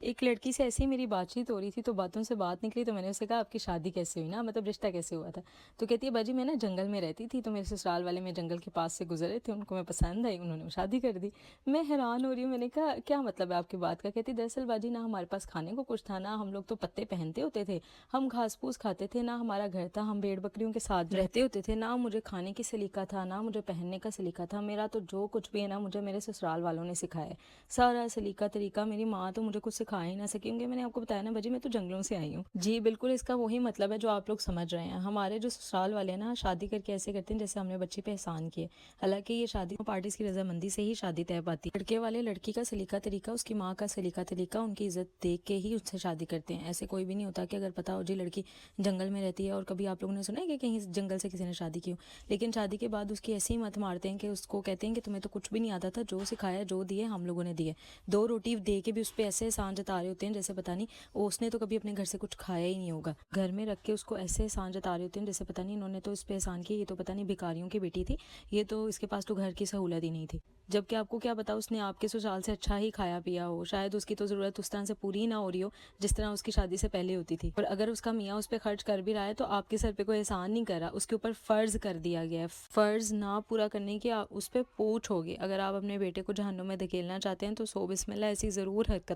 एक लड़की से ऐसे ही मेरी बातचीत हो रही थी, तो बातों से बात निकली, तो मैंने उससे कहा आपकी शादी कैसे हुई ना, मतलब रिश्ता कैसे हुआ था। तो कहती है बाजी मैं ना जंगल में रहती थी, तो मेरे ससुराल वाले मेरे जंगल के पास से गुजरे थे, उनको मैं पसंद आई, उन्होंने शादी कर दी। मैं हैरान हो रही हूँ, मैंने कहा क्या मतलब है आपकी बात का। कहती दरअसल बाजी ना हमारे पास खाने को कुछ था, ना हम लोग तो पत्ते पहनते होते थे, हम घास फूस खाते थे, ना हमारा घर था, हम भेड़ बकरियों के साथ रहते होते थे, ना मुझे खाने की सलीका था, ना मुझे पहनने का सलीका था। मेरा तो जो कुछ भी है ना मुझे मेरे ससुराल वालों ने सिखाया है, सारा सलीका तरीका। मेरी माँ तो मुझे कुछ सिखा ही ना सकी, क्योंकि मैंने आपको बताया ना बाजी मैं तो जंगलों से आई हूँ। जी बिल्कुल, इसका वही मतलब है जो आप लोग समझ रहे हैं। हमारे जो ससुराल वाले हैं ना शादी करके ऐसे करते हैं जैसे हमने बच्चे पे एहसान किए। हालांकि ये शादी पार्टीज की रजामंदी से ही शादी तय पाती है। लड़के वाले लड़की का सलीका तरीका, उसकी माँ का सलीका तरीका, उनकी इज्जत देख के ही उससे शादी करते हैं। ऐसे कोई भी नहीं होता कि अगर पता हो जी लड़की जंगल में रहती है, और कभी आप लोगों ने सुना है कि कहीं जंगल से किसी ने शादी की हो, लेकिन शादी के बाद उसकी ऐसी मत मारते हैं कि उसको कहते हैं कि तुम्हें तो कुछ भी नहीं आता था, जो सिखाया जो दिए हम लोगों ने दिए। दो रोटी दे के भी उस पर ऐसे एहसान जता रहे होते हैं जैसे पता नहीं उसने तो कभी अपने घर से कुछ खाया ही नहीं होगा। घर में रख के उसको ऐसे एहसान जता रहे होते हैं जैसे पता नहीं इन्होंने तो इस पे एहसान किया, ये तो पता नहीं भिखारियों की बेटी थी, ये तो इसके पास तो घर की सहूलत ही नहीं थी। जबकि आपको क्या पता उसने आपके ससुराल से अच्छा ही खाया पिया हो, शायद उसकी तो ज़रूरत उस तरह से पूरी ना हो रही हो जिस तरह उसकी शादी से पहले होती थी। और अगर उसका मियाँ उस पर खर्च कर भी रहा है तो आपके सर पे कोई एहसान नहीं कर रहा, उसके ऊपर फ़र्ज़ कर दिया गया है। फ़र्ज़ ना पूरा करने की उस पर पूछ होगी। अगर आप अपने बेटे को जहन्नुम में धकेलना चाहते हैं तो सो बिस्मिल्लाह, ऐसी ज़रूर हरकतें